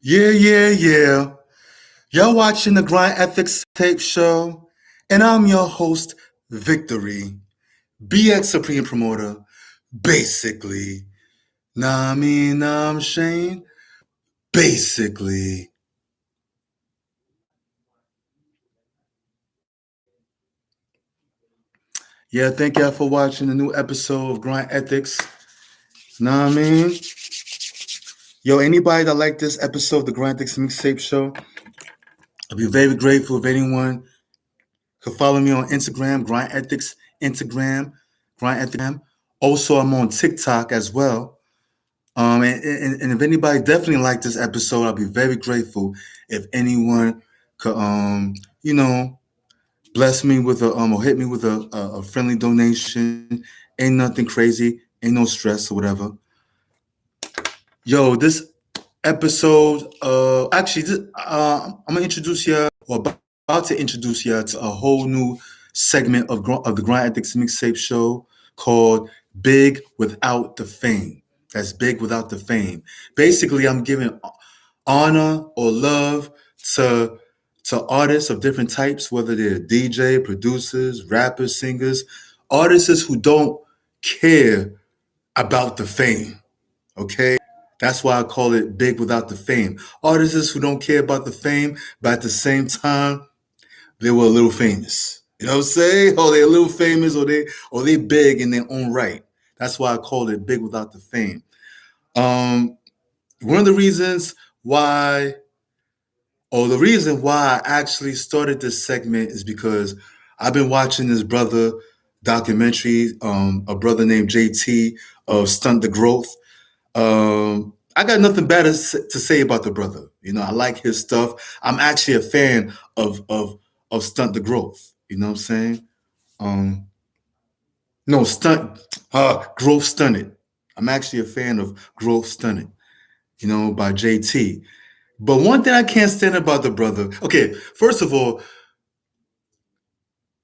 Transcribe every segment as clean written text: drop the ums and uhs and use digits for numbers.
Yeah. Y'all watching the Grind Ethics tape show, and I'm your host, Victory, BX Supreme Promoter, basically. Nah, I mean, I'm Shane, basically. Yeah, thank y'all for watching the new episode of Grind Ethics. Nah, I mean, yo, anybody that like this episode of the Grind Ethics Mixtape Show, I'll be very grateful if anyone could follow me on Instagram, Grind Ethics, Instagram, Grind Ethics. Also, I'm on TikTok as well. And if anybody definitely liked this episode, I'll be very grateful if anyone could, bless me with or hit me with a friendly donation. Ain't nothing crazy, ain't no stress or whatever. Yo, this episode, I'm gonna introduce you, or about to introduce you to a whole new segment of the Grind Ethics Mixtape Show called Big Without the Fame. That's Big Without the Fame. Basically, I'm giving honor or love to artists of different types, whether they're DJ, producers, rappers, singers, artists who don't care about the fame. Okay? That's why I call it Big Without the Fame. Artists who don't care about the fame, but at the same time, they were a little famous. You know what I'm saying? Or they're a little famous, or they big in their own right. That's why I call it Big Without the Fame. One of the reasons why, or the reason why I actually started this segment is because I've been watching this brother documentary, a brother named JT of Stunt the Growth. I got nothing bad to say about the brother. You know, I like his stuff. I'm actually a fan of Stunt the Growth. You know what I'm saying? Um, no, Growth Stunted. I'm actually a fan of Growth Stunted. You know, by JT. But one thing I can't stand about the brother. Okay, first of all,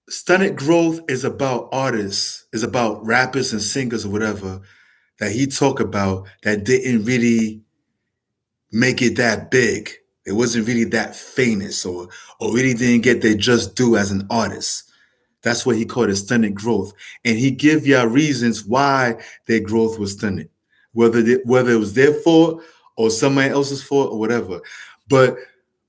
Stunted Growth is about artists, is about rappers and singers or whatever that he talk about that didn't really make it that big. It wasn't really that famous or really didn't get their just due as an artist. That's what he called it, stunted growth. And he give y'all reasons why their growth was stunted, whether it was their fault or somebody else's fault or whatever. But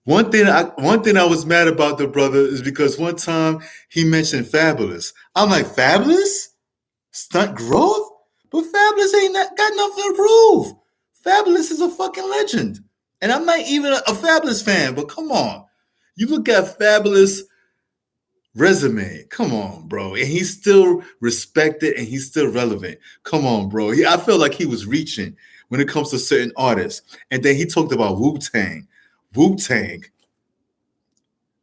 one thing I was mad about the brother is because one time he mentioned Fabulous. I'm like, Fabulous? Stunt growth? But Fabulous ain't got nothing to prove. Fabulous is a fucking legend. And I'm not even a Fabulous fan, but come on. You look at Fabulous resume. Come on, bro. And he's still respected and he's still relevant. Come on, bro. I felt like he was reaching when it comes to certain artists. And then he talked about Wu-Tang. Wu-Tang.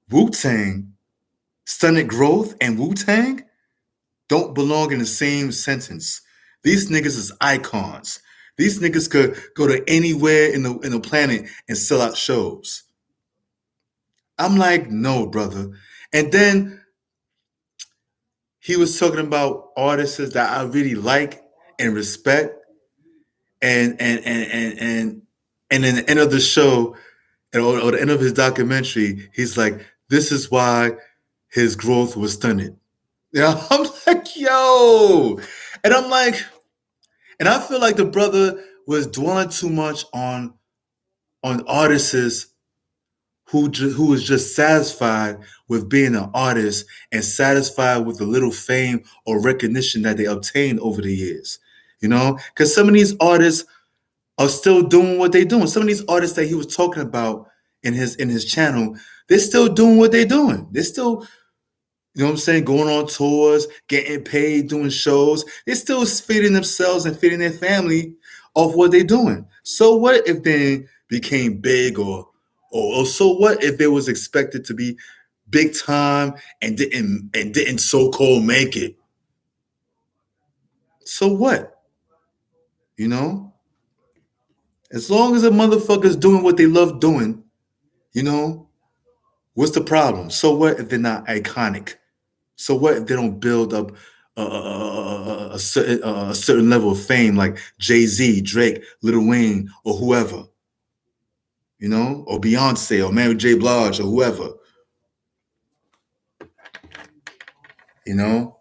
Wu-Tang. Stunted growth and Wu-Tang don't belong in the same sentence. These niggas is icons. These niggas could go to anywhere in the planet and sell out shows. I'm like, no, brother. And then he was talking about artists that I really like and respect. And in the end of the show, or the end of his documentary, he's like, this is why his growth was stunted. Yeah, I'm like, yo. And I'm like, and I feel like the brother was dwelling too much on artists who was just satisfied with being an artist and satisfied with the little fame or recognition that they obtained over the years. You know, because some of these artists are still doing what they're doing. Some of these artists that he was talking about in his channel, they're still doing what they're doing. They're still, you know what I'm saying, going on tours, getting paid, doing shows. They're still feeding themselves and feeding their family off what they're doing. So what if they became big or so what if they was expected to be big time and didn't so-called make it? So what? You know? As long as a motherfucker's doing what they love doing, you know, what's the problem? So what if they're not iconic? So what if they don't build up a certain level of fame like Jay-Z, Drake, Lil Wayne, or whoever? or Beyonce or Mary J. Blige or whoever, you know.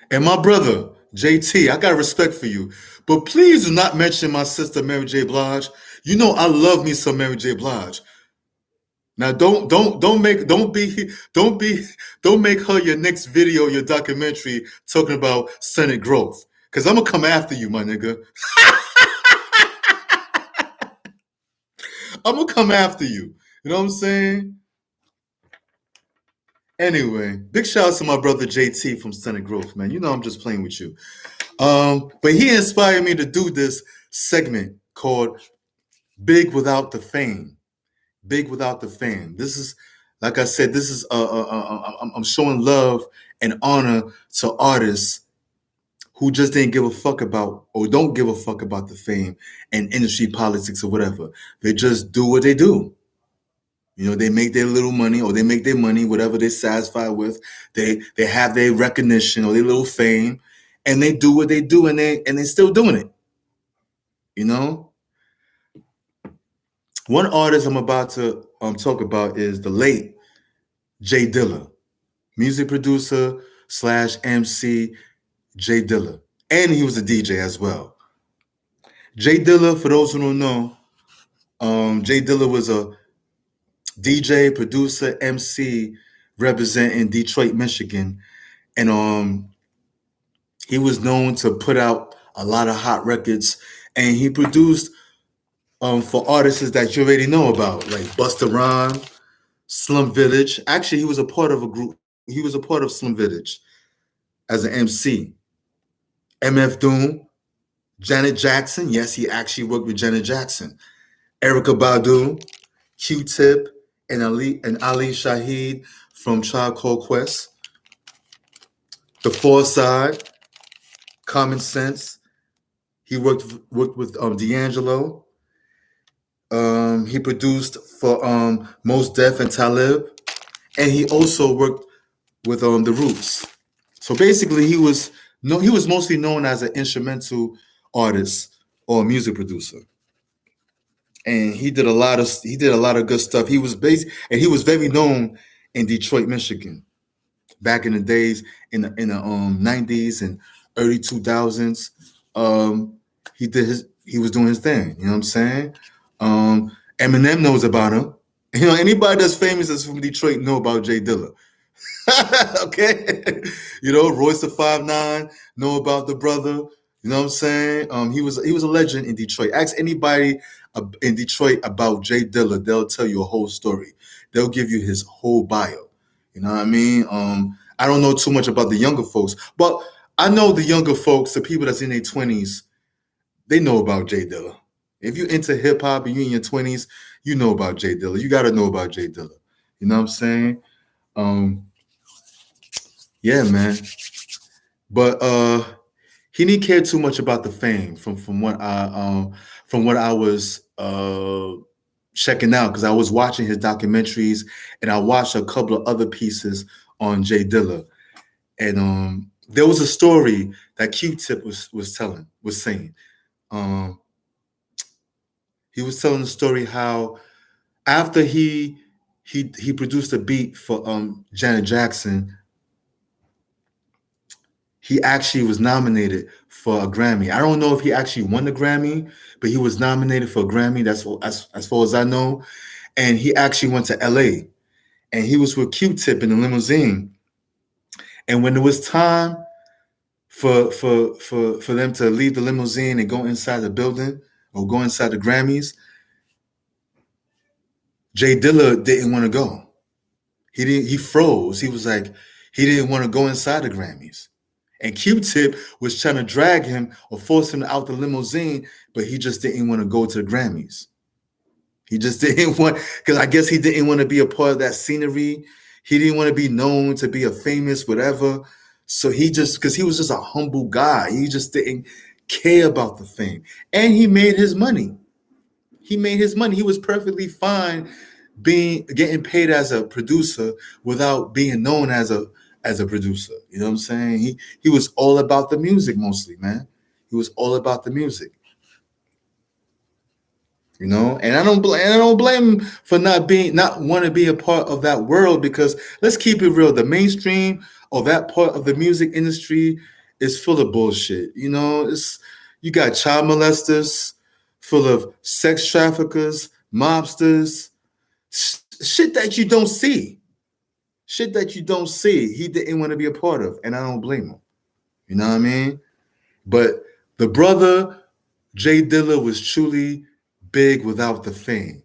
And my brother, JT, I got respect for you. But please do not mention my sister Mary J. Blige. You know I love me some Mary J. Blige. Now don't make her your next video, your documentary talking about Senate growth. Cause I'm gonna come after you, my nigga. I'm gonna come after you. You know what I'm saying? Anyway, big shout out to my brother JT from Senate Growth, man. You know I'm just playing with you. But he inspired me to do this segment called Big Without the Fame. Big Without the Fame. This is, like I said, this is I'm showing love and honor to artists who just didn't give a fuck about or don't give a fuck about the fame and industry politics or whatever. They just do what they do. They make their little money or they make their money, whatever they're satisfied with. They have their recognition or their little fame, and they do what they do, and they're still doing it. You know, one artist I'm about to talk about is the late Jay Dilla, music producer slash MC Jay Dilla, and he was a DJ as well. Jay Dilla, for those who don't know, Jay Dilla was a DJ, producer, MC representing Detroit, Michigan, and he was known to put out a lot of hot records, and he produced for artists that you already know about, like Busta Rhymes, Slum Village. Actually, he was a part of a group. He was a part of Slum Village as an MC. MF Doom, Janet Jackson. Yes, he actually worked with Janet Jackson. Erica Badu, Q-Tip, and Ali Shaheed from Tribe Called Quest. The Four Side, Common Sense. He worked with D'Angelo. He produced for Mos Def and Talib, and he also worked with the Roots. So basically, he was mostly known as an instrumental artist or a music producer, and he did a lot of good stuff. He was and he was very known in Detroit, Michigan, back in the days in the 90s and early 2000s. He was doing his thing. You know what I'm saying? Eminem knows about him. Anybody that's famous that's from Detroit know about Jay Dilla. Okay, Royce the 5'9" know about the brother. You know what I'm saying? He was a legend in Detroit. Ask anybody in Detroit about Jay Dilla, they'll tell you a whole story. They'll give you his whole bio. You know what I mean? I don't know too much about the younger folks, but I know the younger folks, the people that's in their 20s, they know about Jay Dilla. If you're into hip hop and you're in your 20s, you know about Jay Dilla. You got to know about Jay Dilla. You know what I'm saying? Yeah, man. But he didn't care too much about the fame from what I was checking out, because I was watching his documentaries and I watched a couple of other pieces on Jay Dilla. And there was a story that Q-Tip was saying. He was telling the story how after he produced a beat for Janet Jackson, he actually was nominated for a Grammy. I don't know if he actually won the Grammy, but he was nominated for a Grammy. That's as far as I know. And he actually went to LA, and he was with Q-Tip in the limousine. And when it was time for them to leave the limousine and go inside the building or go inside the Grammys, Jay Dilla didn't want to go. He froze. He was like, he didn't want to go inside the Grammys. And Q-Tip was trying to drag him or force him out the limousine, but he just didn't want to go to the Grammys. He just didn't want, because I guess he didn't want to be a part of that scenery. He didn't want to be known to be a famous whatever. So because he was just a humble guy. He just didn't care about the fame. And he made his money. He was perfectly fine getting paid as a producer without being known as a producer. You know what I'm saying? He was all about the music mostly, man. He was all about the music. You know, and I don't blame him for not want to be a part of that world, because let's keep it real, the mainstream or that part of the music industry is full of bullshit. You know, it's you got child molesters, full of sex traffickers, mobsters, shit that you don't see, shit that you don't see. He didn't want to be a part of, and I don't blame him. You know what I mean? But the brother Jay Dilla was truly big without the fame.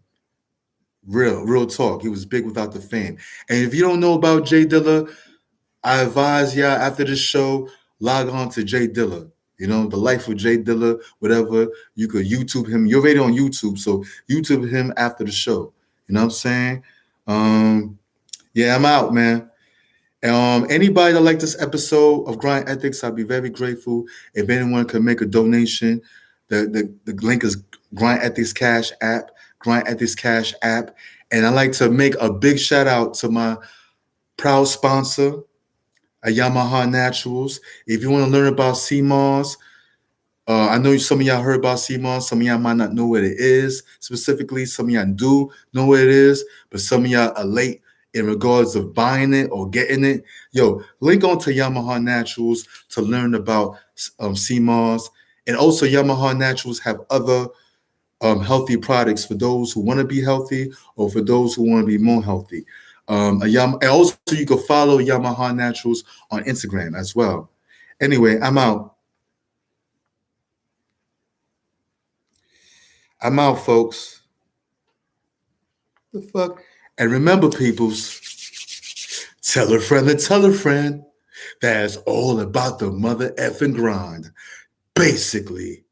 Real talk. He was big without the fame. And if you don't know about Jay Dilla, I advise y'all after this show, log on to Jay Dilla. You know, the life of Jay Dilla, whatever. You could YouTube him. You're already on YouTube, so YouTube him after the show. You know what I'm saying? Yeah, I'm out, man. Anybody that like this episode of Grind Ethics, I'd be very grateful if anyone could make a donation. The link is Grind Ethics Cash App, Grind Ethics Cash App. And I'd like to make a big shout out to my proud sponsor, Yamaha Naturals. If you want to learn about CMOS, I know some of y'all heard about CMOS. Some of y'all might not know what it is specifically. Some of y'all do know what it is, but some of y'all are late in regards of buying it or getting it. Yo, link on to Yamaha Naturals to learn about CMOS. And also Yamaha Naturals have other healthy products for those who want to be healthy or for those who want to be more healthy. And also you can follow Yamaha Naturals on Instagram as well. Anyway, I'm out. I'm out, folks. The fuck? And remember, peoples, tell a friend to tell a friend. That's all about the mother effing grind. Basically.